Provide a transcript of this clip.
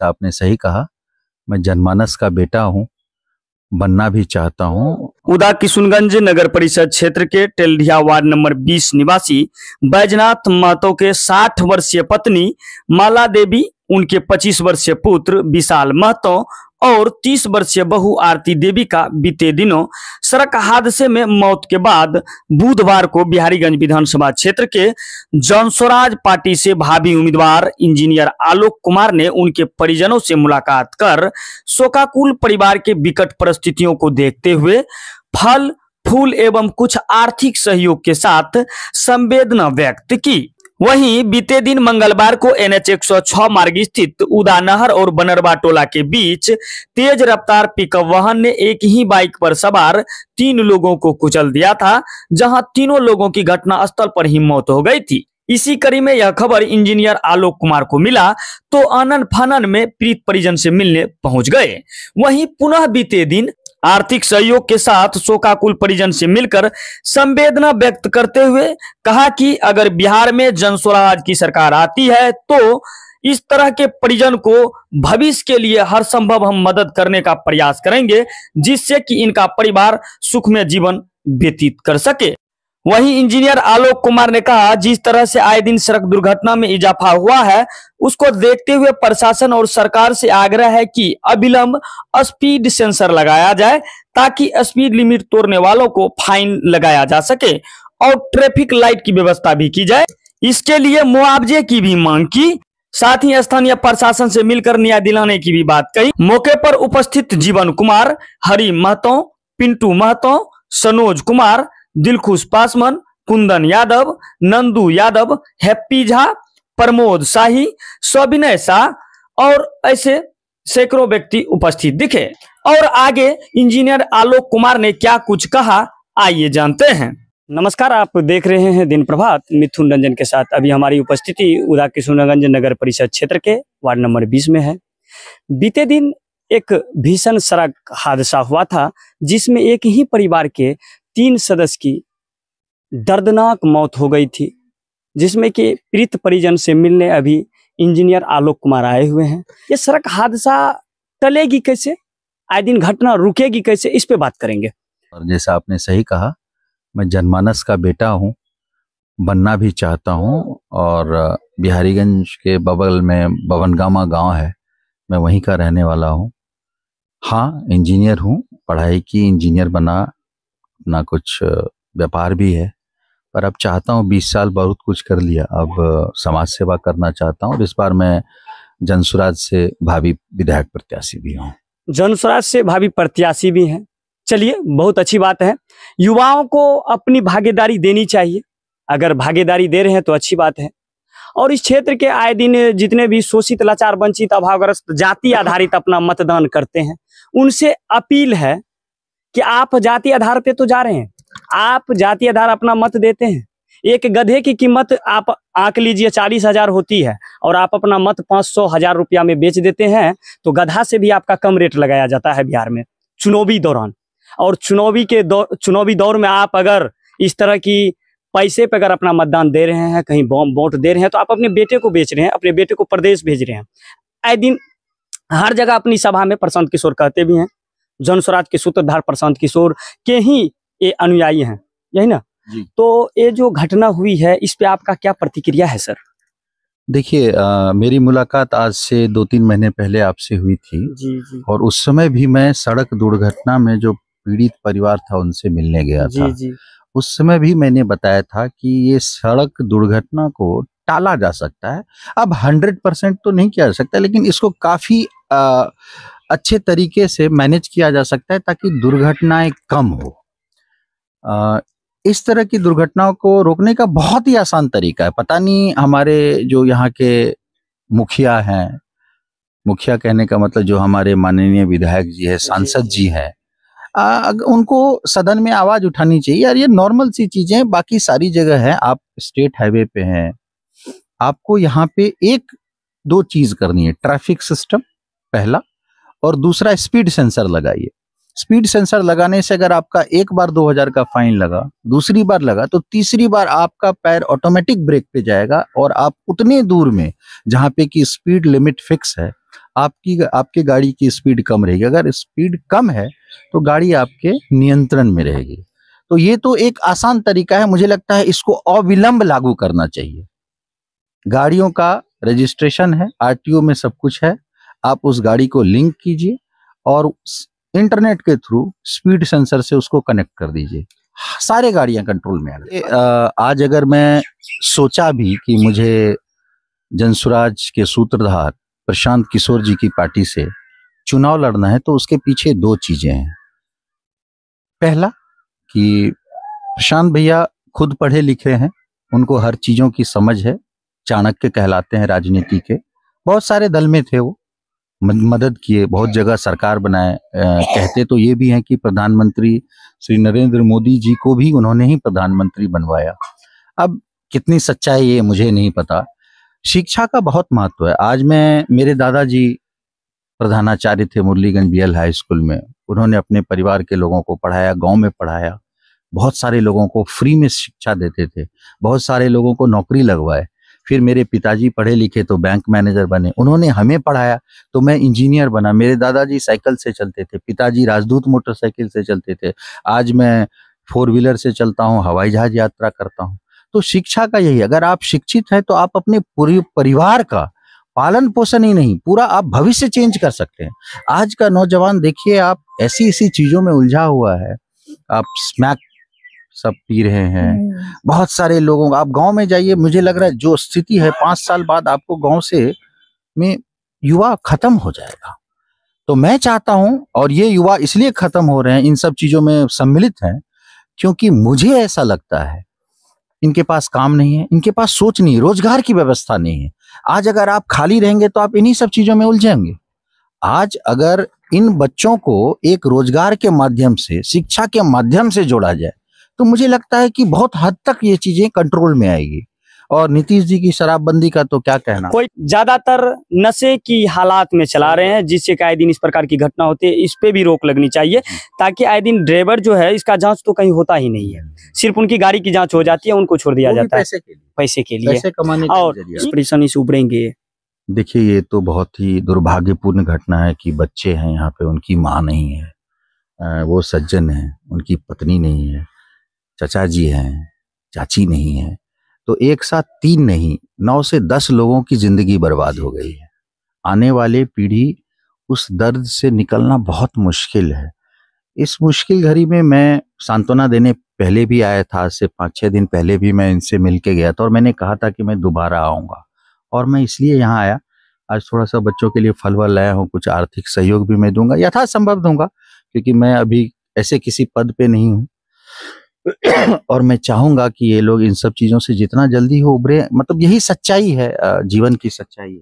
जैसा आपने सही कहा, मैं जनमानस का बेटा हूँ, बनना भी चाहता हूँ। उदा किशुनगंज नगर परिषद क्षेत्र के टेल्ढिया वार्ड नंबर 20 निवासी बैजनाथ महतो के 60 वर्षीय पत्नी माला देवी, उनके 25 वर्षीय पुत्र विशाल महतो और 30 वर्षीय बहू आरती देवी का बीते दिनों सड़क हादसे में मौत के बाद बुधवार को बिहारीगंज विधानसभा क्षेत्र के जनस्वराज पार्टी से भावी उम्मीदवार इंजीनियर आलोक कुमार ने उनके परिजनों से मुलाकात कर शोकाकुल परिवार के विकट परिस्थितियों को देखते हुए फल फूल एवं कुछ आर्थिक सहयोग के साथ संवेदना व्यक्त की। वहीं बीते दिन मंगलवार को NH 106 मार्ग स्थित उदा नहर और बनरवा टोला के बीच तेज रफ्तार पिकअप वाहन ने एक ही बाइक पर सवार 3 लोगों को कुचल दिया था, जहां तीनों लोगों की घटनास्थल पर ही मौत हो गई थी। इसी कड़ी में यह खबर इंजीनियर आलोक कुमार को मिला तो आनन फानन में पीड़ित परिजन से मिलने पहुंच गए। वहीं पुनः बीते दिन आर्थिक सहयोग के साथ शोकाकुल परिजन से मिलकर संवेदना व्यक्त करते हुए कहा कि अगर बिहार में जनस्वराज की सरकार आती है तो इस तरह के परिजन को भविष्य के लिए हर संभव हम मदद करने का प्रयास करेंगे, जिससे कि इनका परिवार सुखमय जीवन व्यतीत कर सके। वहीं इंजीनियर आलोक कुमार ने कहा, जिस तरह से आए दिन सड़क दुर्घटना में इजाफा हुआ है, उसको देखते हुए प्रशासन और सरकार से आग्रह है कि अविलंब स्पीड सेंसर लगाया जाए ताकि स्पीड लिमिट तोड़ने वालों को फाइन लगाया जा सके और ट्रैफिक लाइट की व्यवस्था भी की जाए। इसके लिए मुआवजे की भी मांग की, साथ ही स्थानीय प्रशासन से मिलकर न्याय दिलाने की भी बात कही। मौके पर उपस्थित जीवन कुमार, हरि महतो, पिंटू महतो, सनोज कुमार, दिलखुश पासवान, कुंदन यादव, नंदू यादव, हैप्पी झा, प्रमोद शाही, सविनय शाह और ऐसे सैकड़ों व्यक्ति उपस्थित दिखे। और आगे इंजीनियर आलोक कुमार ने क्या कुछ कहा, आइए जानते हैं। नमस्कार, आप देख रहे हैं दिन प्रभात मिथुन रंजन के साथ। अभी हमारी उपस्थिति उदा किशुनगंज नगर परिषद क्षेत्र के वार्ड नंबर 20 में है। बीते दिन एक भीषण सड़क हादसा हुआ था, जिसमें एक ही परिवार के 3 सदस्य की दर्दनाक मौत हो गई थी, जिसमें कि पीड़ित परिजन से मिलने अभी इंजीनियर आलोक कुमार आए हुए हैं। ये सड़क हादसा टलेगी कैसे, आए दिन घटना रुकेगी कैसे, इस पे बात करेंगे। और जैसा आपने सही कहा, मैं जनमानस का बेटा हूँ, बनना भी चाहता हूँ और बिहारीगंज के बगल में बवनगामा गांव है, मैं वहीं का रहने वाला हूँ। हाँ, इंजीनियर हूँ, पढ़ाई की, इंजीनियर बना, अपना कुछ व्यापार भी है, पर अब चाहता हूँ 20 साल बहुत कुछ कर लिया, अब समाज सेवा करना चाहता हूँ और इस बार मैं जनस्वराज से भावी विधायक प्रत्याशी भी हूँ। जनस्वराज से भावी प्रत्याशी भी हैं, चलिए बहुत अच्छी बात है। युवाओं को अपनी भागीदारी देनी चाहिए, अगर भागीदारी दे रहे हैं तो अच्छी बात है। और इस क्षेत्र के आए दिन जितने भी शोषित, लाचार, वंचित, अभावग्रस्त, जाति आधारित अपना मतदान करते हैं, उनसे अपील है कि आप जाति आधार पे तो जा रहे हैं, आप जाति आधार अपना मत देते हैं। एक गधे की कीमत आप आंक लीजिए 40,000 होती है और आप अपना मत 500,000 रुपया में बेच देते हैं, तो गधा से भी आपका कम रेट लगाया जाता है बिहार में चुनावी दौरान। और चुनावी दौर में आप अगर इस तरह की पैसे पे अगर अपना मतदान दे रहे हैं, कहीं वोट दे रहे हैं, तो आप अपने बेटे को बेच रहे हैं, अपने बेटे को प्रदेश भेज रहे हैं। आए दिन हर जगह अपनी सभा में प्रशांत किशोर कहते भी हैं, जनस्वराज के सूत्रधार प्रशांत किशोर के ही ये अनुयायी हैं, यही ना जी। तो ये जो घटना हुई है, इस पे आपका क्या प्रतिक्रिया है सर? देखिए, मेरी मुलाकात आज से 2-3 महीने पहले आपसे हुई थी जी। और उस समय भी मैं सड़क दुर्घटना में जो पीड़ित परिवार था उनसे मिलने गया था। जी। उस समय भी मैंने बताया था कि ये सड़क दुर्घटना को टाला जा सकता है। अब 100% तो नहीं किया जा सकता, लेकिन इसको काफी अच्छे तरीके से मैनेज किया जा सकता है ताकि दुर्घटनाएं कम हो। इस तरह की दुर्घटनाओं को रोकने का बहुत ही आसान तरीका है। पता नहीं हमारे जो यहाँ के मुखिया हैं, मुखिया कहने का मतलब जो हमारे माननीय विधायक जी है, सांसद जी हैं, उनको सदन में आवाज उठानी चाहिए। यार, ये नॉर्मल सी चीजें हैं, बाकी सारी जगह है। आप स्टेट हाईवे पे हैं, आपको यहाँ पे 1-2 चीज करनी है। ट्रैफिक सिस्टम पहला, और दूसरा स्पीड सेंसर लगाइए। स्पीड सेंसर लगाने से अगर आपका एक बार 2000 का फाइन लगा, दूसरी बार लगा, तो तीसरी बार आपका पैर ऑटोमेटिक ब्रेक पे जाएगा और आप उतने दूर में जहां पे कि स्पीड लिमिट फिक्स है, आपके गाड़ी की स्पीड कम रहेगी। अगर स्पीड कम है तो गाड़ी आपके नियंत्रण में रहेगी। तो ये तो एक आसान तरीका है, मुझे लगता है इसको अविलंब लागू करना चाहिए। गाड़ियों का रजिस्ट्रेशन है, आरटीओ में सब कुछ है, आप उस गाड़ी को लिंक कीजिए और इंटरनेट के थ्रू स्पीड सेंसर से उसको कनेक्ट कर दीजिए, सारे गाड़ियां कंट्रोल में आ गई। आज अगर मैं सोचा भी कि मुझे जनसुराज के सूत्रधार प्रशांत किशोर जी की पार्टी से चुनाव लड़ना है, तो उसके पीछे दो चीजें हैं। पहला कि प्रशांत भैया खुद पढ़े लिखे हैं, उनको हर चीजों की समझ है, चाणक्य कहलाते हैं राजनीति के, बहुत सारे दल में थे वो, मदद किए, बहुत जगह सरकार बनाए। कहते तो ये भी हैं कि प्रधानमंत्री श्री नरेंद्र मोदी जी को भी उन्होंने ही प्रधानमंत्री बनवाया। अब कितनी सच्चाई ये मुझे नहीं पता। शिक्षा का बहुत महत्व है। आज मेरे दादाजी प्रधानाचार्य थे मुरलीगंज बीएल हाई स्कूल में, उन्होंने अपने परिवार के लोगों को पढ़ाया, गांव में पढ़ाया, बहुत सारे लोगों को फ्री में शिक्षा देते थे, बहुत सारे लोगों को नौकरी लगवाए। फिर मेरे पिताजी पढ़े लिखे तो बैंक मैनेजर बने, उन्होंने हमें पढ़ाया तो मैं इंजीनियर बना। मेरे दादाजी साइकिल से चलते थे, पिताजी राजदूत मोटरसाइकिल से चलते थे, आज मैं 4 व्हीलर से चलता हूँ, हवाई जहाज यात्रा करता हूँ। तो शिक्षा का यही, अगर आप शिक्षित हैं तो आप अपने पूरे परिवार का पालन पोषण ही नहीं, पूरा आप भविष्य चेंज कर सकते हैं। आज का नौजवान देखिए, आप ऐसी ऐसी चीजों में उलझा हुआ है, आप स्मैक सब पी रहे हैं, बहुत सारे लोगों, आप गांव में जाइए, मुझे लग रहा है जो स्थिति है 5 साल बाद आपको गांव से में युवा खत्म हो जाएगा। तो मैं चाहता हूं, और ये युवा इसलिए खत्म हो रहे हैं, इन सब चीजों में सम्मिलित हैं, क्योंकि मुझे ऐसा लगता है इनके पास काम नहीं है, इनके पास सोच नहीं है, रोजगार की व्यवस्था नहीं है। आज अगर आप खाली रहेंगे तो आप इन्हीं सब चीजों में उलझेंगे। आज अगर इन बच्चों को एक रोजगार के माध्यम से, शिक्षा के माध्यम से जोड़ा जाए, तो मुझे लगता है कि बहुत हद तक ये चीजें कंट्रोल में आएगी। और नीतीश जी की शराबबंदी का तो क्या कहना। कोई ज्यादातर नशे की हालात में चला रहे हैं, जिससे कि आए दिन इस प्रकार की घटना होती है, इस पे भी रोक लगनी चाहिए, ताकि आए दिन ड्राइवर जो है इसका जांच तो कहीं होता ही नहीं है, सिर्फ उनकी गाड़ी की जांच हो जाती है, उनको छोड़ दिया जाता है पैसे के लिए, पैसे कमाने के और परेशानी से उभरेंगे। देखिए, ये तो बहुत ही दुर्भाग्यपूर्ण घटना है कि बच्चे हैं यहाँ पे, उनकी माँ नहीं है, वो सज्जन है, उनकी पत्नी नहीं है, चचा जी हैं, चाची नहीं है, तो एक साथ 3 नहीं 9 से 10 लोगों की जिंदगी बर्बाद हो गई है। आने वाले पीढ़ी उस दर्द से निकलना बहुत मुश्किल है। इस मुश्किल घड़ी में मैं सांत्वना देने पहले भी आया था, आज से 5-6 दिन पहले भी मैं इनसे मिल के गया था, और मैंने कहा था कि मैं दोबारा आऊँगा, और मैं इसलिए यहाँ आया। आज थोड़ा सा बच्चों के लिए फल वल लाया हूँ, कुछ आर्थिक सहयोग भी मैं दूंगा, यथासंभव दूंगा, क्योंकि मैं अभी ऐसे किसी पद पे नहीं हूँ। और मैं चाहूंगा कि ये लोग इन सब चीजों से जितना जल्दी हो उभरे, मतलब यही सच्चाई है, जीवन की सच्चाई है।